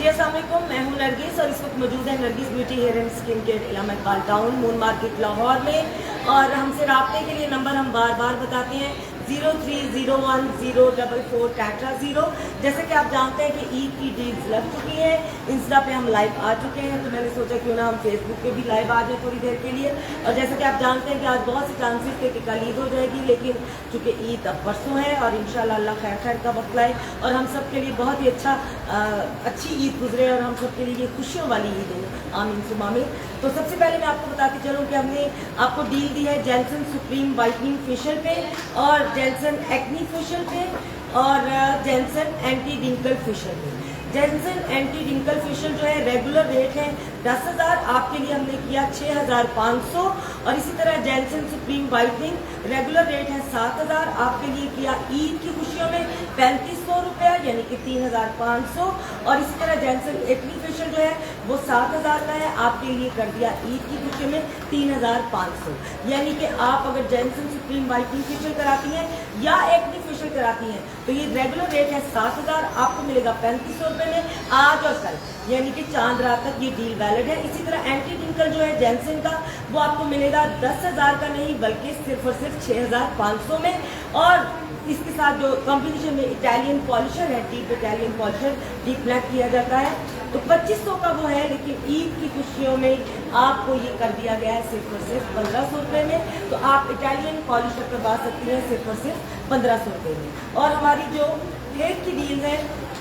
जी अस्सलाम वालेकुम, मैं हूं नरगिस और इस वक्त मौजूद है Nargis beauty hair and skin care Allama Iqbal town moon market Lahore में। और हमसे रब्ते के लिए नंबर हम बार बार बताते हैं 0301044400। जैसे कि आप जानते हैं कि ईद की डील्स लग चुकी है, इंस्टा पे हम लाइव आ चुके हैं, तो मैंने सोचा क्यों ना हम फेसबुक पे भी लाइव आ जाए थोड़ी देर के लिए। और जैसे कि आप जानते हैं कि आज बहुत से चांसेस थे कि कल ईद हो जाएगी, लेकिन चूँकि ईद अब परसों है और इंशाल्लाह अल्लाह खैर खैर का वक्त लाए और हम सब के लिए बहुत ही अच्छी ईद गुजरे और हम सब के लिए ये खुशियों वाली ईद हो, आमीन सुम आमीन। तो सबसे पहले मैं आपको बताती चलूँ कि हमने आपको डील दी है जेंसन सुप्रीम वाइटनिंग फेशियल पे और जेंसन एक्नी फेशियल पे और जेंसन एंटी रिंकल फेशियल पे। जेंसन एंटी रिंकल फेशियल जो है रेगुलर रेट है 10,000, आपके लिए हमने किया 6,500। और इसी तरह जेंसन सुप्रीम वाइटनिंग रेगुलर रेट है 7,000, आपके लिए किया ईद की खुशियों में 3,500 रुपया यानी कि 3,500। और इसी तरह जेंसन एक्नी फेशियल जो है वो 7,000 का है, आपके लिए कर दिया ईद की खुशियों में 3,500। यानी कि आप अगर जेंसन सुप्रीम वाइटनिंग फेशियल कराती हैं या एक्नी फेशियल कराती हैं तो ये रेगुलर रेट है 7,000, आपको मिलेगा 3,500 रुपये में आज और कल, यानी कि चांद रात तक ये डील वैलिड है। इसी तरह एंटी रिंकल जो है जेंसन का वो आपको मिलेगा 10,000 का नहीं बल्कि सिर्फ और सिर्फ 6,500 में। और इसके साथ जो कॉम्बिनेशन में इटालियन पॉलिशर है, deep Italian polisher deep black किया जाता है, तो 2,500 का वो है, लेकिन ईद की खुशियों में आपको ये कर दिया गया है सिर्फ और सिर्फ 1,500 रुपये में। तो आप इटालियन पॉलिशर करवा सकती हैं सिर्फ और सिर्फ 1,500 रुपये में। और हमारी जो हेयर की डील है,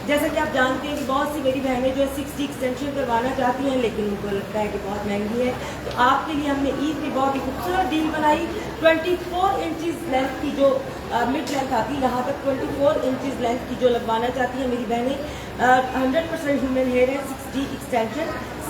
जैसा कि आप जानते हैं कि बहुत सी मेरी बहनें जो है 6D एक्सटेंशन करवाना चाहती हैं लेकिन उनको लगता है कि बहुत महंगी है, तो आपके लिए हमने ईद की बहुत ही खूबसूरत डील बनाई। 24 इंचज़ लेंथ की जो मिड लेंथ आती है यहाँ तक 24 इंचज़ लेंथ की जो लगवाना चाहती हैं मेरी बहनें, 100% ह्यूमन हेयर है।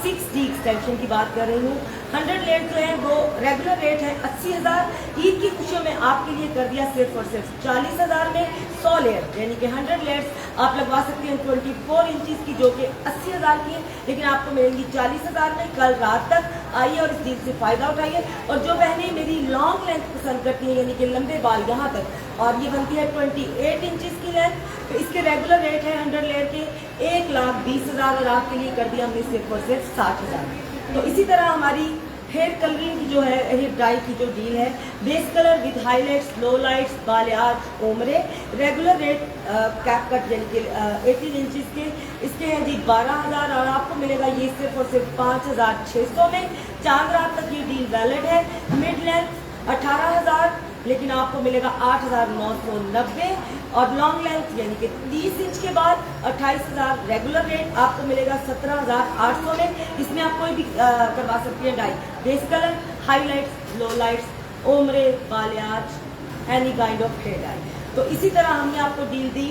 6D एक्सटेंशन की बात कर रही हूँ। 100 लेयर जो है वो रेगुलर रेट है 80,000, ईद की खुशियों में आपके लिए कर दिया सिर्फ और सिर्फ 40,000 में 100 लेयर, यानी कि 100 लेयर्स आप लगवा सकती हैं 24 इंचज़ की जो कि 80,000 की है, लेकिन आपको मिलेंगी 40,000 में। कल रात तक आइए और इस डील से फ़ायदा उठाइए। और जो बहनें मेरी लॉन्ग लेंथ पसंद करती हैं यानी कि लंबे बाल यहाँ तक, और ये बनती है 28 इंचज़ की लेंथ, तो इसके रेगुलर रेट है 100 लेयर के 1,20,000 और आपके लिए कर दिया हमने सिर्फ और सिर्फ 60,000। तो इसी तरह हमारी हेयर कलरिंग की जो है, हेयर डाई की जो डील है, base colour with highlights, low lights, balayage, ombre, regular rate cap cut यानी कि 18 इंचज़ के, इसके हैं जी 12,000 और आपको मिलेगा ये सिर्फ और सिर्फ 5,600 में। चांद रात तक ये डील वैलिड है। मिड लेंथ 18,000 लेकिन आपको मिलेगा 8,990 और लॉन्ग लेंथ यानी कि 30 इंच के बाद 28,000 रेगुलर रेट, आपको मिलेगा 17,800 में। इसमें आप कोई भी करवा सकती है dye, base colour, highlights, low lights, ombre, balayage, any kind of hair dye. तो इसी तरह हमने आपको डील दी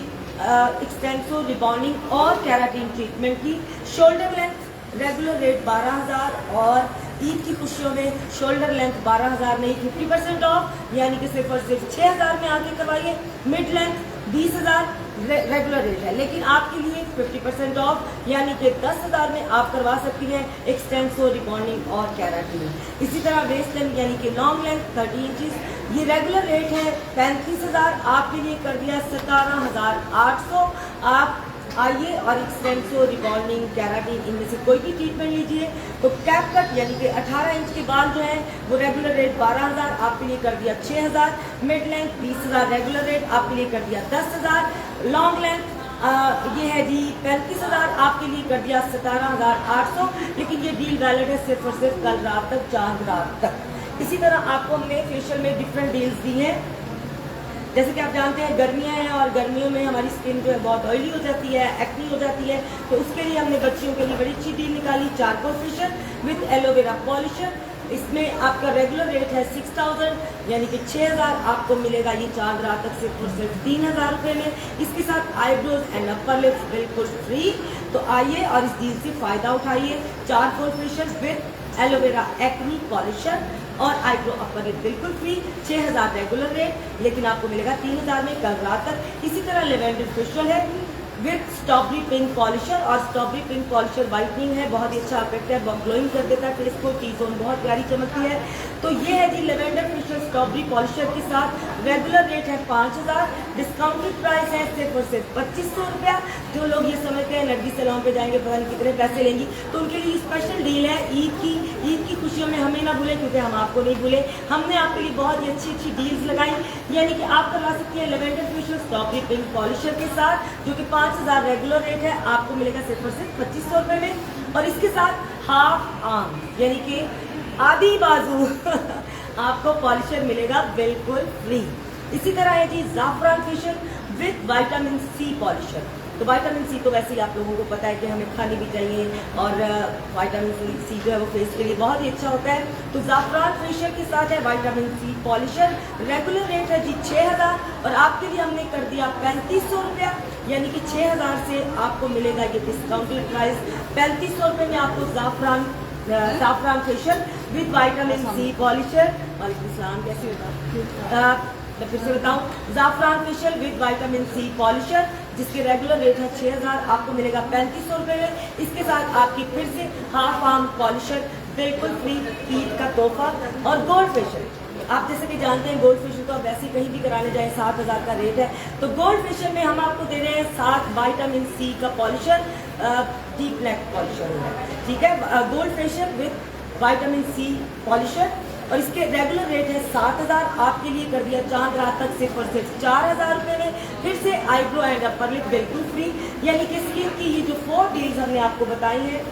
एक्सटेंसो रिबॉन्डिंग और कैराटिन ट्रीटमेंट की। शोल्डर लेंथ रेगुलर रेट 12,000 और ईद की खुशियों में शोल्डर लेंथ 12,000 नहीं 50% ऑफ, यानी कि सिर्फ और सिर्फ 6,000 में आके करवाइए। मिड लेंथ 20,000 रेगुलर रेट है, लेकिन आपके लिए 50% ऑफ यानी कि 10,000 में आप करवा सकती हैं एक्सटेंसो रिबॉन्डिंग और कैराटिन। इसी तरह वेस्ट लेंथ यानी कि लॉन्ग लेंथ 30 इंचज़, ये रेगुलर रेट है 35,000, आपके लिए कर दिया 17,800। आप आइए और एक्सटेंसो रिबॉन्डिंग कैराटिन इनमें से कोई भी ट्रीटमेंट लीजिए। तो कैप कट यानी कि 18 इंच के बाल जो है वो रेगुलर रेट 12,000, आपके लिए कर दिया 6,000। मिड लेंथ 20,000 रेगुलर रेट, आपके लिए कर दिया 10,000। लॉन्ग लेंथ ये है जी 35,000, आपके लिए कर दिया 17,800, लेकिन ये डील वैलिड है सिर्फ और सिर्फ कल रात तक, चांद रात तक। इसी तरह आपको हमने फेशियल में डिफरेंट डील्स दी हैं। जैसे कि आप जानते हैं गर्मियां हैं और गर्मियों में हमारी स्किन जो है बहुत ऑयली हो जाती है, एक्नी हो जाती है, तो उसके लिए हमने बच्चियों के लिए बड़ी अच्छी डील निकाली, charcoal facial with aloe vera polisher. इसमें आपका रेगुलर रेट है 6,000 यानी कि 6,000, आपको मिलेगा ये चांद रात तक सिर्फ और सिर्फ 3,000 रुपये में। इसके साथ आईब्रोज एंड अपर लिप्स बिल्कुल फ्री। तो आइए और इस डील से फ़ायदा उठाइए। Charcoal facial with aloe vera acne polisher और आईब्रो अपर लिप बिल्कुल फ्री, 6,000 रेगुलर रेट, लेकिन आपको मिलेगा 3,000 में कल रात तक। इसी तरह लेवेंडर फेशियल है विद स्ट्रॉबेरी पिंक पॉलिशर, और स्ट्रॉबेरी पिंक पॉलिशर वाइटनिंग है, बहुत ही अच्छा इफेक्ट है, बहुत ग्लोइंग कर देता है, फेस को टी जोन बहुत प्यारी चमकती है। तो ये है जी लेवेंडर फेशियल स्ट्रॉबेरी पॉलिशर के साथ रेगुलर रेट है 5000, डिस्काउंटेड प्राइस है सिर्फ और सिर्फ 2500 रुपया। जो लोग ये समझते हैं नरगिस सैलून पे जाएंगे पता नहीं कितने पैसे लेंगी, तो उनके लिए स्पेशल डील है ईद की खुशियों में हमें ना भूले, क्योंकि हम आपको नहीं भूले। हमने आपके लिए बहुत ही अच्छी अच्छी डील्स लगाई, यानी कि आप करवा सकती हैं lavender facial strawberry pink polisher के साथ, जो कि 5000 रेगुलर रेट है, आपको मिलेगा सिर्फ और सिर्फ 2500 रुपये में। और इसके साथ हाफ आर्म यानी कि आधी बाजू आपको पॉलिशर मिलेगा बिल्कुल फ्री। इसी तरह है जी ज़ाफ़रान facial with vitamin C polisher. तो विटामिन सी तो वैसे ही आप लोगों को पता है कि हमें खानी भी चाहिए, और विटामिन सी जो है वो फेस के लिए बहुत ही अच्छा होता है। तो ज़ाफ़रान फेशियल के साथ है vitamin C polisher, regular rate है जी 6000, और आपके लिए हमने कर दिया 3500 रुपया, यानी कि 6000 से आपको मिलेगा ये डिस्काउंटेड प्राइस 3500 रुपये में आपको ज़ाफ़रान facial with vitamin C polisher. वालेकुम सलाम, कैसे होगा? मैं फिर से बताऊं, ज़ाफ़रान facial with vitamin C polisher जिसके रेगुलर रेट है 6000, आपको मिलेगा 3500 रुपये में। इसके साथ आपकी फिर से हाफ आर्म पॉलिशर बिल्कुल फ्री, ईद का तोहफा। और गोल्ड फेशियल, आप जैसे कि जानते हैं गोल्ड फेशियल तो आप वैसे ही कहीं भी कराने जाए 7000 का रेट है, तो गोल्ड फेशियल में हम आपको दे रहे हैं 7 विटामिन सी का पॉलिशर, डीप नेक पॉलिशर है, ठीक है। Gold facial with vitamin C polisher, और इसके रेगुलर रेट है 7000, आपके लिए कर दिया चांद रात तक सिर्फ और सिर्फ 4000 रुपये में। फिर से आईब्रो एंड अपर लिप बिल्कुल फ्री, यानी कि स्किन की ये जो 4 डील्स हमने आपको बताई हैं,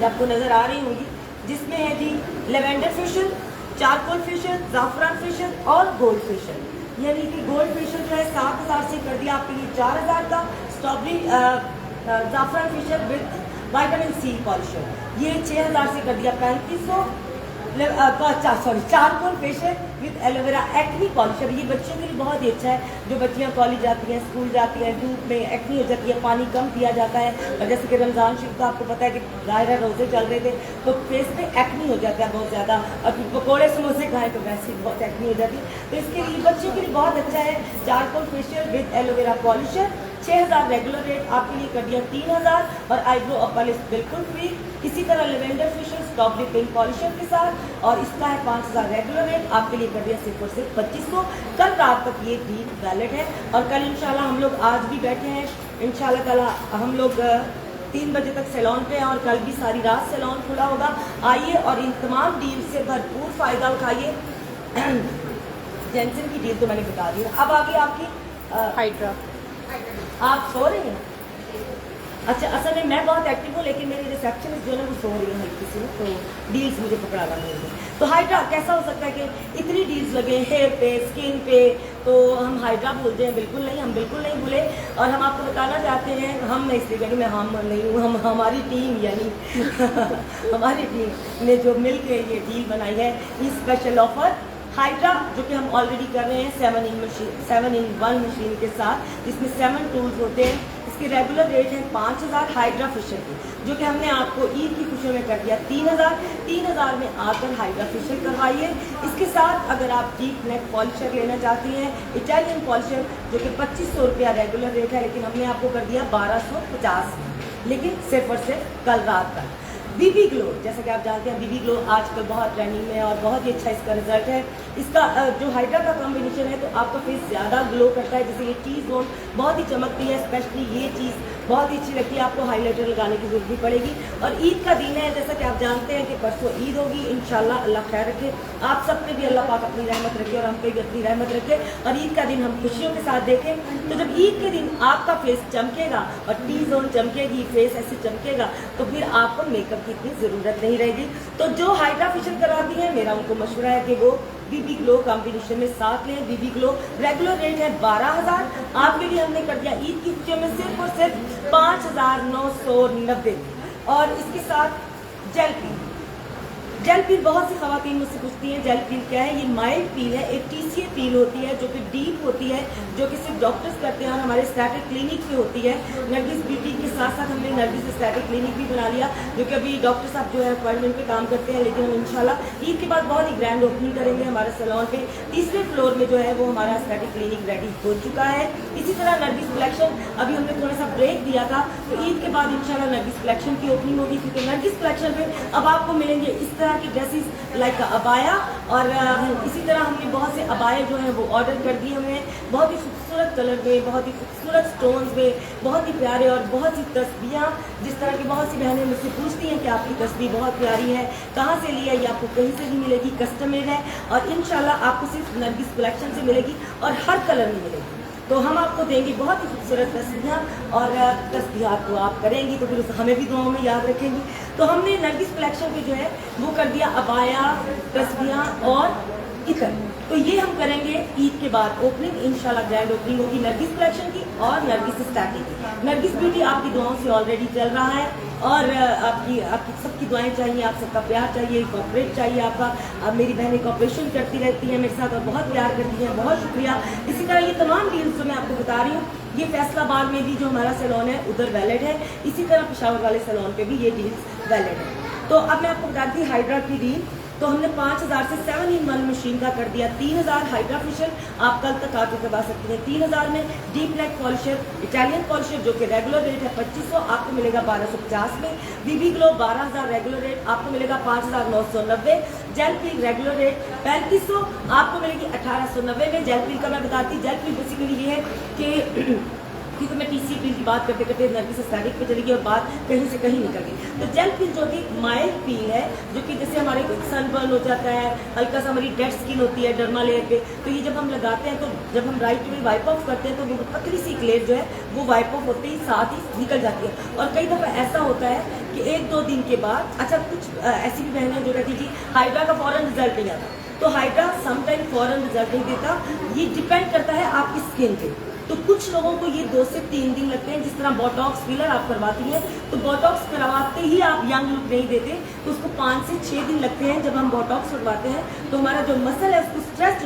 आपको नजर आ रही होंगी, जिसमें है जी लेवेंडर फेशियल, चारकोल फेशियल, ज़ाफ़रान फेशियल और गोल्ड फेशियल। यानी कि गोल्ड फेशियल जो है 7000 से कर दिया आपके लिए 4000 का, स्ट्रॉबेरी ज़ाफ़रान facial with vitamin C polisher ये 6000 से कर दिया 3500। Charcoal facial with aloe vera acne polisher, ये बच्चों के लिए बहुत ही अच्छा है। जो बच्चियां कॉलेज जाती हैं, स्कूल जाती हैं, धूप में एक्नी हो जाती है, पानी कम पिया जाता है, और जैसे कि रमज़ान शरीफ का आपको पता है कि ज़ाहिर रोज़े चल रहे थे, तो फेस पे एक्नी हो जाता है बहुत ज़्यादा, और फिर पकौड़े समोसे खाएं तो वैसे ही बहुत एक्नी हो जाती है। तो इसके लिए बच्चों के लिए बहुत अच्छा है charcoal facial with aloe vera polisher, 6000 regular rate, आपके लिए कर दिया 3000, और आईब्रो अपर लिप बिल्कुल फ्री। इसी तरह lavender facial strawberry pink polisher के साथ, और इसका है 5000 रेगुलर रेट, आपके लिए कर दिया सिर्फ और सिर्फ 2500। कल रात तक ये डील वैलिड है, और कल इंशाल्लाह हम लोग आज भी बैठे हैं, इंशाल्लाह कल हम लोग 3 बजे तक सैलून पे हैं, और कल भी सारी रात सैलून खुला होगा। आइए और इन तमाम डील से भरपूर फ़ायदा उठाइए। जेंसन की डील तो मैंने बता दी, अब आगे आपकी हाइड्रा। आप सो रही हैं? अच्छा, असल में मैं बहुत एक्टिव हूँ, लेकिन मेरी रिसेप्शनिस्ट जो है वो सो रही है हल्की सी, तो डील्स मुझे पकड़ाना नहीं है। तो हाइड्रा कैसा हो सकता है कि इतनी डील्स लगे हेयर पे, स्किन पे, तो हम हाइड्रा बोलते हैं? बिल्कुल नहीं, हम बिल्कुल नहीं भूले, और हम आपको बताना चाहते हैं, हम मैं इसलिए कहीं मैं हम नहीं हूँ, हम हमारी टीम यानी हमारी टीम ने जो मिल के ये डील बनाई है, ये स्पेशल ऑफर हाइड्रा, जो कि हम ऑलरेडी कर रहे हैं 7 in 1 मशीन के साथ, जिसमें 7 टूल्स होते हैं। इसके रेगुलर रेट है 5000 हाइड्रा फेशियल की, जो कि हमने आपको ईद की खुशियों में कर दिया 3000 में आकर हाइड्रा फेशियल करवाइए। इसके साथ अगर आप डीप नेक पॉलिशर लेना चाहती हैं, इटालियन पॉलिशर, जो कि 2500 रुपया रेगुलर रेट है, लेकिन हमने आपको कर दिया 1250, लेकिन सिर्फ और सिर्फ कल रात तक। बीबी ग्लो, जैसा कि आप जानते हैं बीबी ग्लो आजकल बहुत ट्रेंडिंग में है, और बहुत ही अच्छा इसका रिजल्ट है। इसका जो हाइड्रा का कॉम्बिनेशन है, तो आपका फेस ज़्यादा ग्लो करता है, जैसे ये टी जोन बहुत ही चमकती है, स्पेशली ये चीज़ बहुत ही अच्छी लगती है। आपको हाइलाइटर लगाने की जरूरत भी पड़ेगी, और ईद का दिन है, जैसा कि आप जानते हैं कि परसों ईद होगी इंशाल्लाह। अल्लाह खैर रखे, आप सब पे भी अल्लाह पाक अपनी रहमत रखे, और हम पे भी अपनी रहमत रखे, और ईद का दिन हम खुशियों के साथ देखें। तो जब ईद के दिन आपका फेस चमकेगा और टी जोन चमकेगी, फेस ऐसे चमकेगा, तो फिर आपको मेकअप की इतनी ज़रूरत नहीं रहेगी। तो जो हाइड्रा फेशियल कराती हैं, मेरा उनको मशवरा है कि वो बीबी ग्लो कॉम्बिनेशन में साथ लें। बीबी ग्लो रेगुलर रेट है 12000, आपके लिए हमने कर दिया ईद की खुशियों में सिर्फ और सिर्फ 5990। और इसके साथ जेल पील, बहुत सी खवातीन मुझसे पूछती हैं जेल पील क्या है। ये माइल्ड पील है, एक TCA पील होती है, जो कि डीप होती है, जो कि सिर्फ डॉक्टर्स करते हैं, और हमारे स्टैटिक क्लिनिक पे होती है। नरगिस ब्यूटी के साथ साथ हमने नरगिस स्टैटिक क्लिनिक भी बना लिया, जो कि अभी डॉक्टर साहब जो है अपॉइंटमेंट पे काम करते हैं, लेकिन हम इंशाल्लाह ईद के बाद बहुत ही ग्रैंड ओपनिंग करेंगे हमारे सैलून पे। 3रे फ्लोर में जो है वो हमारा स्टैटिक क्लिनिक रेडी हो चुका है। इसी तरह नरगिस कलेक्शन, अभी हमने थोड़ा सा ब्रेक दिया था, तो ईद के बाद इंशाल्लाह नरगिस कलेक्शन की ओपनिंग होगी, क्योंकि नरगिस कलेक्शन में अब आपको मिलेंगे इस तरह तरह की ड्रेसेस लाइक अबाया, और इसी तरह हमने बहुत से अबाया जो है वो ऑर्डर कर दिए हमने, बहुत ही खूबसूरत कलर में, बहुत ही खूबसूरत स्टोन्स में, बहुत ही प्यारे, और बहुत सी तस्बीहां, जिस तरह की बहुत सी बहनें मुझसे पूछती हैं कि आपकी तस्बीह बहुत प्यारी है, कहाँ से लिया, ये आपको कहीं से नहीं मिलेगी, कस्टम मेड है, और इंशाल्लाह आपको सिर्फ नरगिस कलेक्शन से मिलेगी और हर कलर में मिलेगी। तो हम आपको देंगे बहुत ही खूबसूरत तस्बीहां, और तस्बीहात को आप करेंगी तो फिर हमें भी दुआओं में याद रखेंगी। तो हमने नरगिस कलेक्शन पे जो है वो कर दिया अबाया, तस्बीहां और इतर। तो ये हम करेंगे ईद के बाद ओपनिंग, इंशाल्लाह ग्रैंड ओपनिंग होगी नरगिस कलेक्शन की और नरगिस स्टार्टिंग की। नरगिस ब्यूटी आपकी दुआओं से ऑलरेडी चल रहा है, और आपकी सबकी दुआएं चाहिए, आप सबका प्यार चाहिए, कॉपरेट चाहिए आपका। अब मेरी बहनें कॉपरेशन करती रहती हैं मेरे साथ और बहुत प्यार करती हैं, बहुत शुक्रिया। इसी तरह ये तमाम डील्स जो मैं आपको बता रही हूँ, ये फैसलाबाद में भी जो हमारा सैलून है उधर वैलिड है, इसी तरह पेशावर वाले सैलून पे भी ये डील्स वैलिड है। तो अब मैं आपको बताती हूँ हाइड्रा की डील। तो हमने 5000 से 7-in-1 मशीन का कर दिया 3000 हाइड्रा फेशियल, आप कल तक आके करवा सकते हैं 3000 में। Deep black polisher, Italian polisher जो कि रेगुलर रेट है 2500, आपको मिलेगा 1250 में। बीबी ग्लो 12000 रेगुलर रेट, आपको मिलेगा 5990। जेल पील रेगुलर रेट 3500, आपको मिलेगी 1890 में। जेल पील का मैं बताती, जेल पील बेसिकली ये है कि क्योंकि मैं टीसी पील की बात करते करते नरगिस स्टैटिक पे चली गई और बात कहीं से कहीं निकल गई। तो जेल पील जो कि माइल्ड पील है, जो कि जैसे हमारे सनबर्न हो जाता है, हल्का सा हमारी डेड स्किन होती है डर्मा लेयर पे, तो ये जब हम लगाते हैं, तो जब हम राइट वे वाइप ऑफ करते हैं तो वो पतली सी क्लेट जो है वो वाइप ऑफ होते ही साथ ही निकल जाती है। और कई दफ़ा ऐसा होता है कि 1-2 दिन के बाद, अच्छा कुछ ऐसी भी बहनें जो कहती थी हाइड्रा का फौरन रिजल्ट नहीं आता, तो हाइड्रा समटाइम फौरन रिजल्ट नहीं देता, ये डिपेंड करता है आपकी स्किन पे। तो कुछ लोगों को ये 2 से 3 दिन लगते हैं, जिस तरह बोटॉक्स फिलर आप करवाती हैं, तो बोटॉक्स करवाते ही आप यंग लुक नहीं देते, तो उसको 5 से 6 दिन लगते हैं। जब हम बोटॉक्स करवाते हैं तो हमारा जो मसल है उसको स्ट्रेच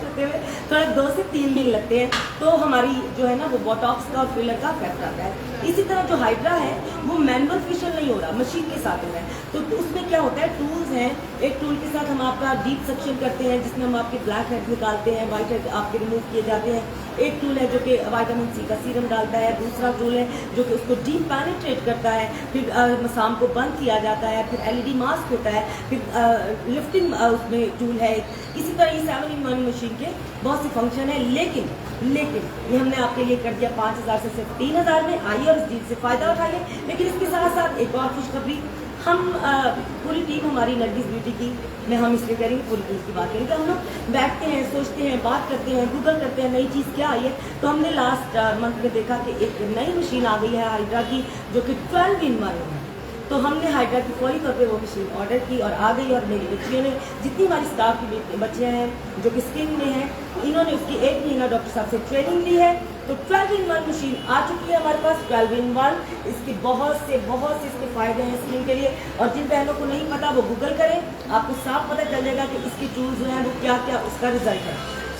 होते हुए थोड़ा 2 से 3 दिन लगते हैं, तो हमारी जो है ना वो बोटॉक्स का और फिलर का इफेक्ट आता है। इसी तरह जो हाइड्रा है वो मैनुअल फेशियल नहीं हो रहा, मशीन के साथ हो रहा है। तो उसमें क्या होता है, टूल्स हैं, एक टूल के साथ हम आपका डीप सक्शन करते हैं जिसमें हम आपके ब्लैक हेड निकालते हैं, वाइट हेड आपके रिमूव किए जाते हैं। एक टूल है जो कि विटामिन सी का सीरम डालता है, दूसरा टूल है जो कि उसको डीप पेनिट्रेट करता है, फिर मसाम को बंद किया जाता है, फिर एलईडी मास्क होता है, फिर लिफ्टिंग उसमें टूल है। इसी तरह ये 7-in-1 मशीन के बहुत से फंक्शन है, लेकिन ये हमने आपके लिए कर दिया 5000 से सिर्फ 3000 में। आइए और इस डील से फ़ायदा उठाइए। लेकिन इसके साथ साथ एक और खुशखबरी, हम पूरी टीम हमारी नरगिस ब्यूटी की, मैं हम इसलिए करेंगे पूरी टीम की बात करेंगे, हम लोग बैठते हैं, सोचते हैं, बात करते हैं, गूगल करते हैं नई चीज़ क्या आई है। तो हमने लास्ट मंथ में देखा कि एक नई मशीन आ गई है हाइड्रा की, जो कि 12-in-1 है। तो हमने हाइड्रा की फौरी तौर पे वो मशीन ऑर्डर की और आ गई, और मेरी बच्चियों ने, जितनी हमारी स्टाफ की बच्चियाँ हैं जो कि स्किन में हैं, इन्होंने उसकी 1 महीना डॉक्टर साहब से ट्रेनिंग ली है। तो 12-in-1 मशीन आ चुकी है हमारे पास। 12-in-1 इसके बहुत से इसके फ़ायदे हैं स्किन के लिए, और जिन बहनों को नहीं पता वो गूगल करें, आपको साफ पता चल जाएगा कि इसके टूल्स जो हैं वो क्या क्या उसका रिजल्ट है।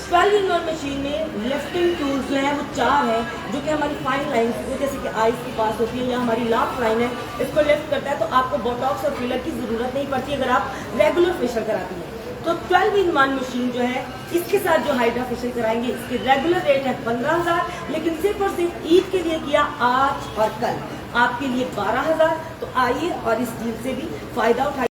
12-in-1 मशीन में लिफ्टिंग टूल्स जो हैं वो 4 हैं, जो कि हमारी फाइन लाइन्स को, जैसे कि आइज के पास होती है या हमारी लाफ लाइन है, इसको लिफ्ट करता है, तो आपको बोटॉक्स और फिलर की ज़रूरत नहीं पड़ती अगर आप रेगुलर फेशियल कराती हैं। तो 12-in-1 मशीन जो है, इसके साथ जो हाइड्रा फेशियल कराएंगे, इसके रेगुलर रेट है 15000, लेकिन सिर्फ और सिर्फ ईद के लिए किया आज और कल आपके लिए 12000। तो आइए और इस डील से भी फ़ायदा उठाइए।